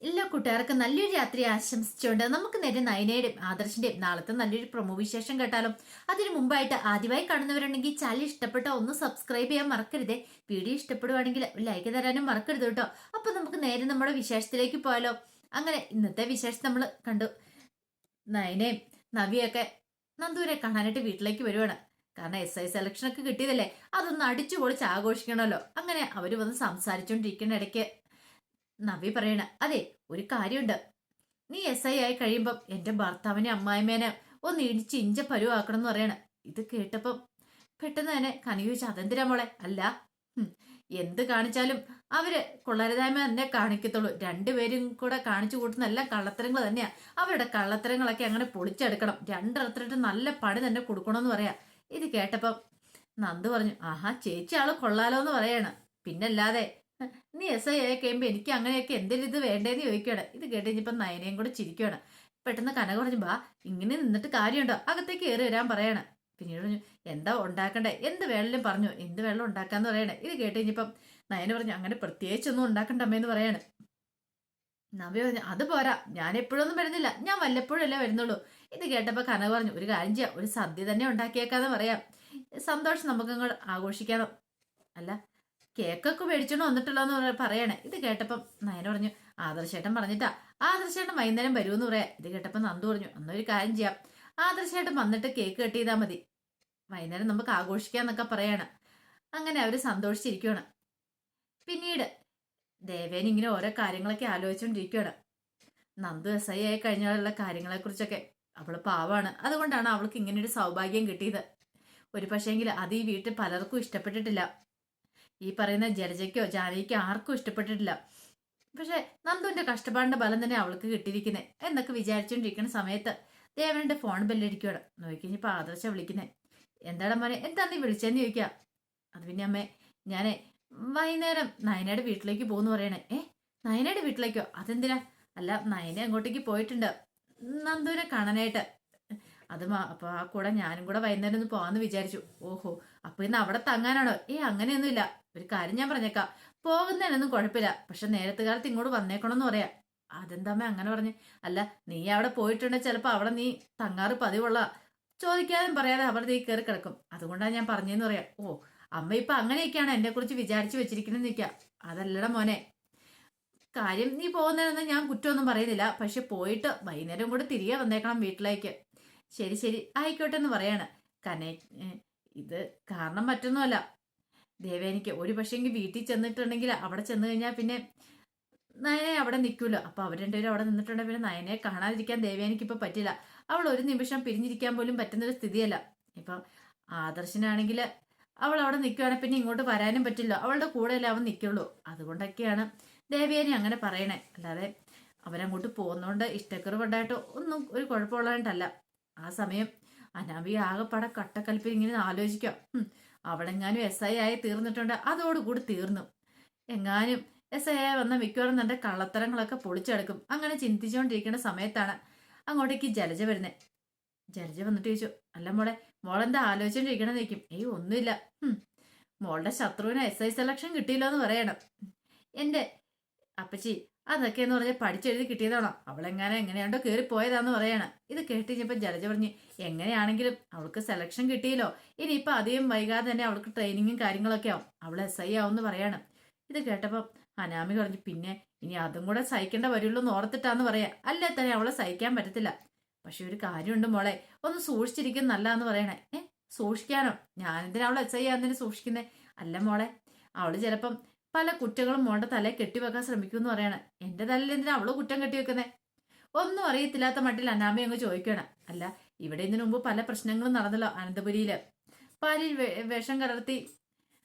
എല്ലാ കൂട്ടുകാർക്കും നല്ലൊരു രാത്രി ആശംസിച്ചുകൊണ്ട് നമുക്ക് നേരെ നയനയുടെയും ആദർശിന്റെയും നാളത്തെ നല്ലൊരു പ്രൊമോ വിശേഷം കേട്ടാലോ. അതിനു മുമ്പായിട്ട് ആദ്യമായി കാണുന്നവരുണ്ടെങ്കിൽ ചാനൽ ഇഷ്ടപ്പെട്ട ഒന്ന് സബ്സ്ക്രൈബ് ചെയ്യാൻ മറക്കരുതേ. വീഡിയോ ഇഷ്ടപ്പെടുവാണെങ്കിൽ ലൈക്ക് തരാനും മറക്കരുത് കേട്ടോ. അപ്പൊ നമുക്ക് നേരെ നമ്മുടെ വിശേഷത്തിലേക്ക് പോയാലോ. അങ്ങനെ ഇന്നത്തെ വിശേഷം നമ്മൾ കണ്ടു. നയനയും നവിയൊക്കെ നന്ദുവിനെ കാണാനായിട്ട് വീട്ടിലേക്ക് വരുവാണ്. കാരണം SI സെലക്ഷൻ ഒക്കെ കിട്ടിയതല്ലേ, അതൊന്ന് അടിച്ചു പൊളിച്ച് ആഘോഷിക്കണമല്ലോ. അങ്ങനെ അവര് വന്ന് സംസാരിച്ചോണ്ടിരിക്കുന്ന ഇടയ്ക്ക് നവി പറയണ, അതെ, ഒരു കാര്യമുണ്ട്. നീ SI ആയി കഴിയുമ്പം എന്റെ ഭർത്താവിനെ അമ്മായിമേനെ ഒന്ന് ഇടിച്ച് ഇഞ്ച പരുവാക്കണം എന്ന് പറയണ. ഇത് കേട്ടപ്പം പെട്ടെന്ന് തന്നെ കനു ചോദിച്ചു, അതെന്തിനാ മോളെ? അല്ല, എന്ത് കാണിച്ചാലും അവര് കൊള്ളരുതായ്മ തന്നെ കാണിക്കത്തുള്ളൂ. രണ്ടുപേരും കൂടെ കാണിച്ചു കൂട്ടുന്ന എല്ലാം കള്ളത്തരങ്ങൾ തന്നെയാ. അവരുടെ കള്ളത്തരങ്ങളൊക്കെ അങ്ങനെ പൊളിച്ചെടുക്കണം. രണ്ടിടത്തിട്ട് നല്ല പണി തന്നെ കൊടുക്കണമെന്ന് പറയാ. ഇത് കേട്ടപ്പം നന്ദു പറഞ്ഞു, ആഹാ, ചേച്ചി ആള് കൊള്ളാലോ എന്ന് പറയാണ്. പിന്നല്ലാതെ നീ SI ആയി കഴിയുമ്പോ എനിക്ക് അങ്ങനെയൊക്കെ എന്തെങ്കിലും ഇത് വേണ്ടേന്ന് ചോദിക്കുകയാണ്. ഇത് കേട്ട് കഴിഞ്ഞപ്പോ നയനയും കൂടെ ചിരിക്കുകയാണ്. പെട്ടെന്ന് കനക പറഞ്ഞു, ബാ, ഇങ്ങനെ നിന്നിട്ട് കാര്യമുണ്ടോ, അകത്തേക്ക് കയറി വരാൻ പറയാണ്. പിന്നീട് പറഞ്ഞു, എന്താ ഉണ്ടാക്കണ്ടേ, എന്ത് വെള്ളം പറഞ്ഞു, എന്ത് വെള്ളം ഉണ്ടാക്കാന്ന് പറയണേ. ഇത് കേട്ട് കഴിഞ്ഞപ്പം നയന പറഞ്ഞു, അങ്ങനെ പ്രത്യേകിച്ചൊന്നും ഉണ്ടാക്കണ്ട അമ്മയെന്ന് പറയാണ്. നവ്യ പറഞ്ഞു, അത് പോരാ, ഞാൻ എപ്പോഴൊന്നും വരുന്നില്ല, ഞാൻ വല്ലപ്പോഴല്ലേ വരുന്നുള്ളൂ. ഇത് കേട്ടപ്പോ കനക പറഞ്ഞു, ഒരു കാര്യം ചെയ്യാം, ഒരു സദ്യ തന്നെ ഉണ്ടാക്കിയേക്കാന്ന് പറയാം. സന്തോഷം നമുക്കങ്ങ് ആഘോഷിക്കാനോ. അല്ല, കേക്കൊക്കെ മേടിച്ചോണ്ട് വന്നിട്ടുള്ളൂ എന്ന് പറയണേ. ഇത് കേട്ടപ്പം നയന പറഞ്ഞു, ആദർശേട്ടൻ പറഞ്ഞിട്ടാ, ആദർശേട്ടൻ വൈകുന്നേരം വരുമെന്ന് പറയാ. ഇത് കേട്ടപ്പം നന്ദു പറഞ്ഞു, അന്നൊരു കാര്യം ചെയ്യാം, ആദർശേട്ടൻ വന്നിട്ട് കേക്ക് കട്ട് ചെയ്താൽ മതി, വൈകുന്നേരം നമുക്ക് ആഘോഷിക്കാന്നൊക്കെ പറയാണ്. അങ്ങനെ അവര് സന്തോഷിച്ചിരിക്കുകയാണ്. പിന്നീട് ദേവേന ഇങ്ങനെ ഓരോ കാര്യങ്ങളൊക്കെ ആലോചിച്ചുകൊണ്ടിരിക്കുകയാണ്. നന്ദു SI ആയി കഴിഞ്ഞാലുള്ള കാര്യങ്ങളെ കുറിച്ചൊക്കെ. അവള് പാവാണ്, അതുകൊണ്ടാണ് അവൾക്ക് ഇങ്ങനെ ഒരു സൗഭാഗ്യം കിട്ടിയത്. ഒരു പക്ഷേങ്കിൽ അത് ഈ വീട്ടിൽ പലർക്കും ഇഷ്ടപ്പെട്ടിട്ടില്ല. ഈ പറയുന്ന ജലജയ്ക്കോ ജാനകിക്കോ ആർക്കും ഇഷ്ടപ്പെട്ടിട്ടില്ല. പക്ഷെ നന്ദുവിന്റെ കഷ്ടപ്പാടിന്റെ ബലം തന്നെ അവൾക്ക് കിട്ടിയിരിക്കുന്നത് എന്നൊക്കെ വിചാരിച്ചുകൊണ്ടിരിക്കുന്ന സമയത്ത് ദേവനന്റെ ഫോൺ ബെല്ലടിക്കുകയാണ്. നോക്കിക്കഴിഞ്ഞപ്പോ ആദർശ വിളിക്കുന്നേ. എന്താടാ മോനെ, എന്താ നീ വിളിച്ചെന്ന് ചോദിക്കാം. അത് പിന്നെ അമ്മേ, ഞാനേ വൈകുന്നേരം നയനയുടെ വീട്ടിലേക്ക് പോകുന്നു പറയണേ. നയനയുടെ വീട്ടിലേക്കോ? അതെന്തിനാ? അല്ല, നയന അങ്ങോട്ടേക്ക് പോയിട്ടുണ്ട് നന്ദുവിനെ കാണാനായിട്ട്. അത് അപ്പൊ ആ കൂടെ ഞാനും കൂടെ വൈകുന്നേരം ഒന്ന് പോവാന്ന് വിചാരിച്ചു. ഓഹോ, അപ്പൊ ഇന്ന് അവിടെ തങ്ങാനാണോ? അങ്ങനെയൊന്നുമില്ല, ഒരു കാര്യം ഞാൻ പറഞ്ഞേക്കാം, പോകുന്നതിനൊന്നും കുഴപ്പമില്ല, പക്ഷെ നേരത്തെ കാലത്ത് ഇങ്ങോട്ട് വന്നേക്കണമെന്ന് പറയാ. അതെന്താമ്മ അങ്ങനെ പറഞ്ഞു? അല്ല, നീ അവിടെ പോയിട്ടുണ്ടെങ്കിൽ ചിലപ്പോ അവിടെ നീ തങ്ങാറ് പതിവുള്ള, ചോദിക്കാനും പറയാതെ അവിടെ നീ കയറി കിടക്കും, അതുകൊണ്ടാണ് ഞാൻ പറഞ്ഞെന്ന് പറയാം. ഓ, അമ്മ ഇപ്പൊ അങ്ങനെയൊക്കെയാണ് എന്നെ കുറിച്ച് വിചാരിച്ചു വെച്ചിരിക്കണെന്ന് നിൽക്കുക. അതല്ലട മോനെ, കാര്യം നീ പോകുന്നതിനൊന്നും ഞാൻ കുറ്റമൊന്നും പറയുന്നില്ല, പക്ഷെ പോയിട്ട് വൈകുന്നേരം കൂടെ തിരികെ വന്നേക്കണം വീട്ടിലേക്ക്. ശരി ശരി, ആയിക്കോട്ടെ എന്ന് പറയാണ്. കനെ ഇത് കാരണം മറ്റൊന്നുമല്ല, ദേവേനിക്ക് ഒരു പക്ഷേങ്കിൽ വീട്ടിൽ ചെന്നിട്ടുണ്ടെങ്കിൽ അവിടെ ചെന്ന് കഴിഞ്ഞാൽ പിന്നെ നയനെ അവിടെ നിൽക്കൂല. അപ്പൊ അവർ രണ്ടുപേരും അവിടെ നിന്നിട്ടുണ്ടെങ്കിൽ പിന്നെ നയനെ കാണാതിരിക്കാൻ ദേവേനിക്ക് ഇപ്പൊ പറ്റില്ല. അവൾ ഒരു നിമിഷം പിരിഞ്ഞിരിക്കാൻ പോലും പറ്റുന്നൊരു സ്ഥിതിയല്ല. ഇപ്പൊ ആദർശനാണെങ്കിൽ അവൾ അവിടെ നിൽക്കുകയാണെങ്കിൽ പിന്നെ ഇങ്ങോട്ട് വരാനും പറ്റില്ല, അവളുടെ കൂടെയല്ലേ അവൻ നിൽക്കുള്ളൂ. അതുകൊണ്ടൊക്കെയാണ് ദേവേനി അങ്ങനെ പറയണേ. അല്ലാതെ അവരങ്ങോട്ട് പോകുന്നോണ്ട് ഇഷ്ടക്കുറവുണ്ടായിട്ടോ ഒന്നും ഒരു കുഴപ്പമുള്ളതായിട്ടല്ല. ആ സമയം അനാമിക ആകെപ്പാടെ കട്ടക്കലിപ്പിൽ ഇങ്ങനെ ആലോചിക്കാം. അവളെങ്ങാനും SI ആയി തീർന്നിട്ടുണ്ട്, അതോടുകൂടി തീർന്നു. എങ്ങാനും SI ആയി വന്ന മിക്കവാറും തന്റെ കള്ളത്തരങ്ങളൊക്കെ പൊളിച്ചെടുക്കും. അങ്ങനെ ചിന്തിച്ചുകൊണ്ടിരിക്കുന്ന സമയത്താണ് അങ്ങോട്ടേക്ക് ജലജ വരുന്നത്. ജലജ വന്നിട്ട് ചോദിച്ചു, അല്ല മോളെ, മോളെന്താ ആലോചിച്ചോണ്ടിരിക്കണെന്ന് ചോദിക്കും. ഒന്നുമില്ല, മോളുടെ ശത്രുവിന് SI സെലക്ഷൻ കിട്ടിയില്ലോ എന്ന് പറയണം. എന്റെ അപ്പച്ചി, അതൊക്കെ എന്ന് പറഞ്ഞാൽ പഠിച്ചെഴുതി കിട്ടിയതാണോ? അവളെങ്ങനെ എങ്ങനെയാണ്ടോ കയറി പോയതാന്ന് പറയാണ്. ഇത് കേട്ടിഞ്ഞപ്പോ ജലജ പറഞ്ഞു, എങ്ങനെയാണെങ്കിലും അവൾക്ക് സെലക്ഷൻ കിട്ടിയല്ലോ, ഇനിയിപ്പൊ അധികം വൈകാതെ തന്നെ അവൾക്ക് ട്രെയിനിങ്ങും കാര്യങ്ങളൊക്കെ ആവും, അവൾ SI ആവുമെന്ന് പറയാണ്. ഇത് കേട്ടപ്പോ അനാമി പറഞ്ഞു, പിന്നെ ഇനി അതും കൂടെ സഹിക്കേണ്ട വരുള്ളൂ എന്ന് ഓർത്തിട്ടാന്ന് പറയാ. അല്ലേ തന്നെ അവളെ സഹിക്കാൻ പറ്റത്തില്ല. പക്ഷെ ഒരു കാര്യമുണ്ട് മോളെ, ഒന്ന് സൂക്ഷിച്ചിരിക്കും നല്ലതെന്ന് പറയണേ. സൂക്ഷിക്കാനോ? ഞാനെന്തിനാ അവളെ SI ആവുന്നതിന് സൂക്ഷിക്കുന്നേ? അല്ല മോളെ, അവള് ചിലപ്പം പല കുറ്റങ്ങളും മോളുടെ തലയെ കെട്ടിവെക്കാൻ ശ്രമിക്കുമെന്ന് പറയാണ്. എന്റെ തലയിൽ എന്തിനാ അവള് കുറ്റം കെട്ടിവെക്കുന്നേ? ഒന്നും അറിയത്തില്ലാത്ത മട്ടിൽ അനാമി അങ്ങ് ചോദിക്കണം. അല്ല, ഇവിടെ ഇതിനു മുമ്പ് പല പ്രശ്നങ്ങളും നടന്നല്ലോ അനന്തപുരിയില്. പാലിൽ വിഷം കലർത്തി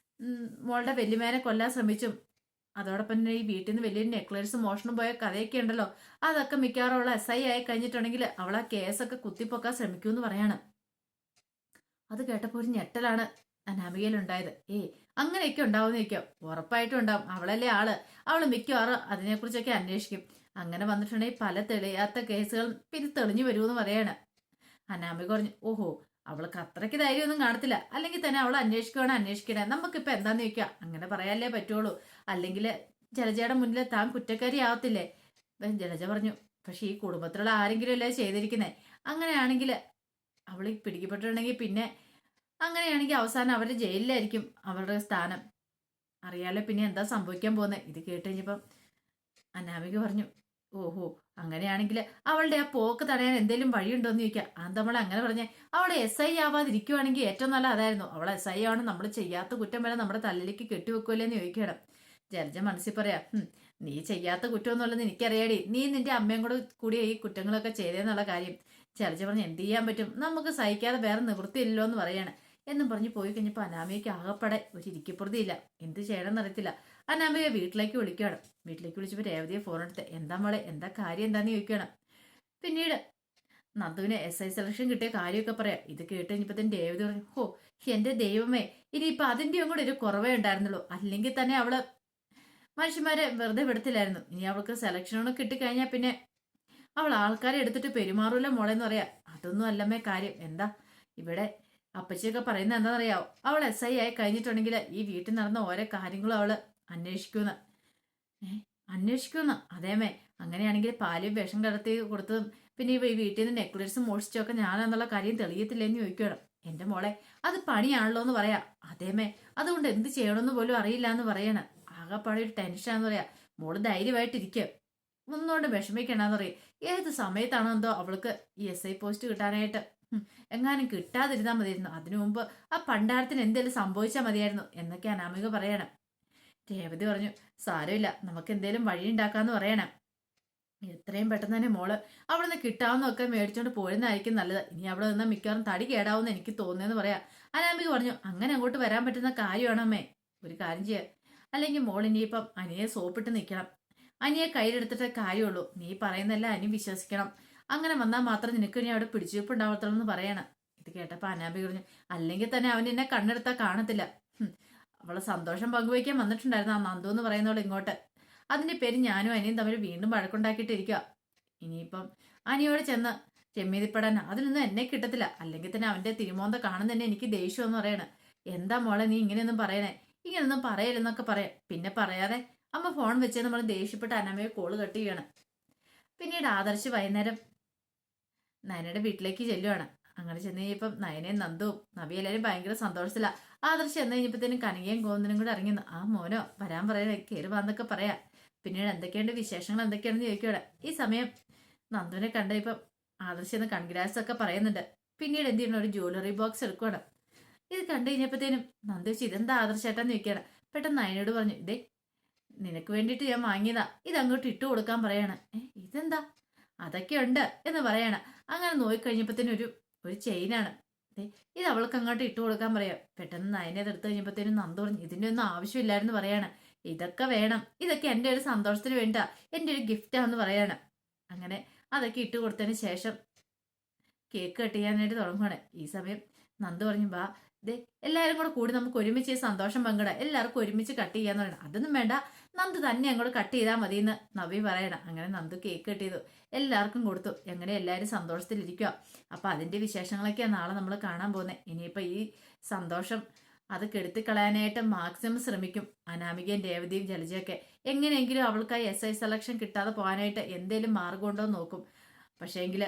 മോളുടെ വല്യമ്മേനെ കൊല്ലാൻ ശ്രമിച്ചും, അതോടൊപ്പം തന്നെ ഈ വീട്ടിൽ നിന്ന് വലിയൊരു നെക്ലേസ് മോഷണം പോയ കഥയൊക്കെ ഉണ്ടല്ലോ. അതൊക്കെ മിക്കവാറും അവളെ SI ആയി കഴിഞ്ഞിട്ടുണ്ടെങ്കിൽ അവളെ കേസൊക്കെ കുത്തിപ്പൊക്കാൻ ശ്രമിക്കൂന്ന് പറയാണ്. അത് കേട്ടപ്പോ ഒരു ഞെട്ടലാണ് അനാമികയിലുണ്ടായത്. അങ്ങനെയൊക്കെ ഉണ്ടാവും നിൽക്കാം, ഉറപ്പായിട്ടും ഉണ്ടാവും, അവളല്ലേ ആള്, അവള് മിക്കവാറും അതിനെക്കുറിച്ചൊക്കെ അന്വേഷിക്കും. അങ്ങനെ വന്നിട്ടുണ്ടെങ്കിൽ പല തെളിയാത്ത കേസുകൾ പിന്നെ തെളിഞ്ഞു വരുമെന്ന് പറയാണ്. അനാമിക പറഞ്ഞു, ഓഹോ, അവൾക്ക് അത്രയ്ക്ക് ധൈര്യമൊന്നും കാണത്തില്ല, അല്ലെങ്കിൽ തന്നെ അവൾ അന്വേഷിക്കണേ, നമുക്കിപ്പോ എന്താന്ന് ചോദിക്കാം, അങ്ങനെ പറയാനല്ലേ പറ്റുള്ളൂ. അല്ലെങ്കിൽ ജലജയുടെ മുന്നിൽ താൻ കുറ്റക്കാരി ആവത്തില്ലേ? ജലജ പറഞ്ഞു, പക്ഷെ ഈ കുടുംബത്തിലുള്ള ആരെങ്കിലും അല്ലേ ചെയ്തിരിക്കുന്നേ, അങ്ങനെയാണെങ്കിൽ അവൾ പിടിക്കപ്പെട്ടിട്ടുണ്ടെങ്കിൽ പിന്നെ അങ്ങനെയാണെങ്കിൽ അവസാനം അവരുടെ ജയിലിലായിരിക്കും അവരുടെ സ്ഥാനം. അറിയാലോ പിന്നെ എന്താ സംഭവിക്കാൻ പോകുന്നത്. ഇത് കേട്ട് കഴിഞ്ഞപ്പം അനാമിക പറഞ്ഞു, ഓഹോ അങ്ങനെയാണെങ്കിൽ അവളുടെ ആ പോക്ക് തടയാൻ എന്തെങ്കിലും വഴിയുണ്ടോന്ന് ചോദിക്കാം. നമ്മൾ അങ്ങനെ പറഞ്ഞേ, അവളെ SI ആവാതിരിക്കുവാണെങ്കിൽ ഏറ്റവും നല്ല അതായിരുന്നു. അവളെ SI ആണ്, നമ്മൾ ചെയ്യാത്ത കുറ്റം വരെ നമ്മുടെ തലയിലേക്ക് കെട്ടിവെക്കുമല്ലേന്ന് ചോദിക്കണം. ജലജ മനസ്സിൽ പറയാ, നീ ചെയ്യാത്ത കുറ്റമൊന്നുമല്ലെന്ന് എനിക്കറിയാടി, നീ നിന്റെ അമ്മയും കൂടി ഈ കുറ്റങ്ങളൊക്കെ ചെയ്തേന്നുള്ള കാര്യം. ജലജ പറഞ്ഞു, എന്ത് ചെയ്യാൻ പറ്റും, നമുക്ക് സഹിക്കാതെ വേറെ നിവൃത്തിയില്ലല്ലോ എന്ന് പറയാണ്. എന്നും പറഞ്ഞ് പോയി കഴിഞ്ഞപ്പോൾ അനാമികയ്ക്ക് ആകപ്പെടെ ഒരു ഇരിക്കപ്പുറതിയില്ല. എന്ത് ചെയ്യണമെന്ന് അറിയത്തില്ല. അനാമിക വീട്ടിലേക്ക് വിളിക്കുകയാണ്. വീട്ടിലേക്ക് വിളിച്ചപ്പോൾ രേവതിയെ ഫോൺ എടുത്ത്, എന്താ മോളെ, എന്താ കാര്യം എന്താന്ന് ചോദിക്കുകയാണ്. പിന്നീട് നന്ദുവിന് SI സെലക്ഷൻ കിട്ടിയ കാര്യമൊക്കെ പറയാം. ഇത് കേട്ട് കഴിഞ്ഞപ്പോഴത്തേന് രേവതി പറഞ്ഞു, ഹോ എന്റെ ദൈവമേ, ഇനിയിപ്പോൾ അതിൻ്റെയും കൂടെ ഒരു കുറവേ ഉണ്ടായിരുന്നുള്ളൂ. അല്ലെങ്കിൽ തന്നെ അവള് മനുഷ്യന്മാരെ വെറുതെ വിടത്തില്ലായിരുന്നു. ഇനി അവൾക്ക് സെലക്ഷനൊക്കെ കിട്ടിക്കഴിഞ്ഞാൽ പിന്നെ അവൾ ആൾക്കാരെ എടുത്തിട്ട് പെരുമാറൂല മോളെന്ന് പറയാ. അതൊന്നും അല്ലമ്മേ കാര്യം. എന്താ ഇവിടെ അപ്പച്ചിയൊക്കെ പറയുന്നത് എന്താണെന്നറിയാവോ, അവൾ SI ആയി കഴിഞ്ഞിട്ടുണ്ടെങ്കിൽ ഈ വീട്ടിൽ നടന്ന ഓരോ കാര്യങ്ങളും അവള് അന്വേഷിക്കുന്ന അന്വേഷിക്കുന്ന അതേമേ. അങ്ങനെയാണെങ്കിൽ പാലും വിഷം കടത്തി കൊടുത്തതും പിന്നെ ഈ വീട്ടിൽ നിന്ന് നെക്ലേസും മോഷിച്ചൊക്കെ ഞാനെന്നുള്ള കാര്യം തെളിയത്തില്ലെന്ന് ചോദിക്കണം. എന്റെ മോളെ അത് പണിയാണല്ലോ എന്ന് പറയാ. അതേമേ, അതുകൊണ്ട് എന്ത് ചെയ്യണമെന്ന് പോലും അറിയില്ല എന്ന് പറയണ. ആകെപ്പാടെ ഒരു ടെൻഷനാന്ന് പറയാ. മോള് ധൈര്യമായിട്ടിരിക്കുക, ഒന്നുകൊണ്ട് വിഷമിക്കണ്ടെന്ന് പറയും. ഏത് സമയത്താണോ എന്തോ അവൾക്ക് ഈ SI പോസ്റ്റ് കിട്ടാനായിട്ട് എങ്ങാനും കിട്ടാതിരുന്നാൽ മതിയായിരുന്നു. അതിനു മുമ്പ് ആ പണ്ടാരത്തിന് എന്തെങ്കിലും സംഭവിച്ചാൽ മതിയായിരുന്നു എന്നൊക്കെ അനാമിക പറയണം. രേവതി പറഞ്ഞു, സാരമില്ല, നമുക്ക് എന്തേലും വഴി ഉണ്ടാക്കാന്ന് പറയണം. എത്രയും പെട്ടെന്ന് തന്നെ മോള് അവിടെ നിന്ന് കിട്ടാവുന്നൊക്കെ മേടിച്ചോണ്ട് പോരുന്നതായിരിക്കും നല്ലത്. ഇനി അവിടെ നിന്ന് മിക്കവാറും തടി കേടാവുമെന്ന് എനിക്ക് തോന്നുന്നതെന്ന് പറയാം. അനാമിക പറഞ്ഞു, അങ്ങനെ അങ്ങോട്ട് വരാൻ പറ്റുന്ന കാര്യമാണോ അമ്മേ? ഒരു കാര്യം ചെയ്യാം, അല്ലെങ്കിൽ മോൾ ഇനിയിപ്പം അനിയെ സോപ്പിട്ട് നിൽക്കണം. അനിയെ കയ്യിലെടുത്തിട്ടേ കാര്യമുള്ളൂ. നീ പറയുന്നല്ല അനി വിശ്വസിക്കണം. അങ്ങനെ വന്നാൽ മാത്രം നിനക്ക് ഇനി അവിടെ പിടിച്ചുവെപ്പ് ഉണ്ടാവത്തുള്ളൂ എന്ന് പറയണം. ഇത് കേട്ടപ്പോൾ അനാമിക പറഞ്ഞു, അല്ലെങ്കിൽ തന്നെ അവൻ എന്നെ കണ്ണെടുത്താൽ കാണത്തില്ല. അവളെ സന്തോഷം പങ്കുവയ്ക്കാൻ വന്നിട്ടുണ്ടായിരുന്നു ആ നന്ദു എന്ന് പറയുന്നവൾ ഇങ്ങോട്ട്. അതിന്റെ പേര് ഞാനും അനിയും തമ്മിൽ വീണ്ടും വഴക്കുണ്ടാക്കിയിട്ടിരിക്കുക. ഇനിയിപ്പം അനിയോട് ചെന്ന് ചെമ്മീതിപ്പെടാൻ അതിലൊന്നും എന്നെ കിട്ടത്തില്ല. അല്ലെങ്കിൽ തന്നെ അവന്റെ തിരുമോന്ത കാണുന്ന തന്നെ എനിക്ക് ദേഷ്യം എന്ന് പറയണ. എന്താ മോളെ നീ ഇങ്ങനെയൊന്നും പറയണേ, ഇങ്ങനെയൊന്നും പറയലെന്നൊക്കെ പറയാം. പിന്നെ പറയാതെ അമ്മ ഫോൺ വെച്ച് നമ്മൾ ദേഷ്യപ്പെട്ട് അനാമയെ കോള് കട്ട് ചെയ്യണം. പിന്നീട് ആദർശ് വൈകുന്നേരം നയനയുടെ വീട്ടിലേക്ക് ചെല്ലുവാണ്. അങ്ങനെ ചെന്ന് കഴിഞ്ഞപ്പം നയനയും നന്ദുവും നവി എല്ലാവരും ഭയങ്കര സന്തോഷത്തില. ആദർശ് ചെന്ന് കഴിഞ്ഞപ്പോഴത്തേനും കനകയും ഗോവിന്ദനും കൂടെ ഇറങ്ങി, ആ മോനോ വരാൻ പറയണേ, കയറി വന്നൊക്കെ പറയാം. പിന്നീട് എന്തൊക്കെയുണ്ട് വിശേഷങ്ങൾ എന്തൊക്കെയാണെന്ന് ചോദിക്കുകയാണ്. ഈ സമയം നന്ദുവിനെ കണ്ട ഇപ്പം ആദർശ് എന്ന് കൺഗ്രാറ്റ്സ് ഒക്കെ പറയുന്നുണ്ട്. പിന്നീട് എന്ത് ചെയ്യണം, ഒരു ജ്വല്ലറി ബോക്സ് എടുക്കുകയാണ്. ഇത് കണ്ടു കഴിഞ്ഞപ്പോഴത്തേനും നന്ദു വെച്ച്, ഇതെന്താ ആദർശേട്ടാന്ന് ചോദിക്കുകയാണ്. പെട്ടെന്ന് നയനോട് പറഞ്ഞു, ഇതേ നിനക്ക് വേണ്ടിയിട്ട് ഞാൻ വാങ്ങിയതാ, ഇതങ്ങോട്ട് ഇട്ട് കൊടുക്കാൻ പറയാണ്. ഇതെന്താ, അതൊക്കെ ഉണ്ട് എന്ന് പറയാണ്. അങ്ങനെ നോക്കിക്കഴിഞ്ഞപ്പോഴത്തേനും ഒരു ചെയിനാണ്. ഇത് അവൾക്ക് അങ്ങോട്ട് ഇട്ട് കൊടുക്കാൻ പറയാം. പെട്ടെന്ന് നയനെ എടുത്തു കഴിഞ്ഞപ്പോഴത്തേനും നന്ദു പറഞ്ഞു, ഇതിൻ്റെ ഒന്നും ആവശ്യമില്ലായിരുന്നു പറയാണ്. ഇതൊക്കെ വേണം, ഇതൊക്കെ എൻ്റെ ഒരു സന്തോഷത്തിന് വേണ്ട, എൻ്റെ ഒരു ഗിഫ്റ്റാന്ന് പറയാണ്. അങ്ങനെ അതൊക്കെ ഇട്ട് കൊടുത്തതിന് ശേഷം കേക്ക് കട്ട് ചെയ്യാനായിട്ട് തുടങ്ങുകയാണ്. ഈ സമയം നന്ദു പറഞ്ഞു, ബാ എല്ലാവരും കൂടെ കൂടി നമുക്ക് ഒരുമിച്ച് സന്തോഷം പങ്കിടാം, എല്ലാവർക്കും ഒരുമിച്ച് കട്ട് ചെയ്യാന്ന് പറയണം. അതൊന്നും വേണ്ട, നന്ദു തന്നെ അങ്ങോട്ട് കട്ട് ചെയ്താൽ മതിയെന്ന് നവി പറയണം. അങ്ങനെ നന്ദു കേക്ക് കട്ട് ചെയ്തു, എല്ലാവർക്കും കൊടുത്തു. എങ്ങനെ എല്ലാവരും സന്തോഷത്തിലിരിക്കുക. അപ്പൊ അതിന്റെ വിശേഷങ്ങളൊക്കെയാണ് നാളെ നമ്മൾ കാണാൻ പോകുന്നത്. ഇനിയിപ്പോൾ ഈ സന്തോഷം അത് കെടുത്തിക്കളയാനായിട്ട് മാക്സിമം ശ്രമിക്കും അനാമികയും രേവതിയും ജലജയൊക്കെ. എങ്ങനെയെങ്കിലും അവൾക്കായി SI സെലക്ഷൻ കിട്ടാതെ പോകാനായിട്ട് എന്തേലും മാർഗമുണ്ടോ നോക്കും. പക്ഷേങ്കിൽ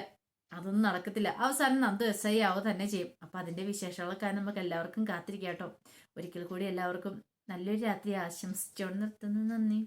അതൊന്നും നടക്കത്തില്ല. അവസാനം നന്ദു SI ആവുക തന്നെ ചെയ്യും. അപ്പൊ അതിന്റെ വിശേഷങ്ങളൊക്കെ നമുക്ക് എല്ലാവർക്കും കാത്തിരിക്കാം കേട്ടോ. ഒരിക്കൽ കൂടി എല്ലാവർക്കും നല്ലൊരു രാത്രി ആശംസിച്ചുകൊണ്ട് നിർത്തുന്നു. നന്ദി.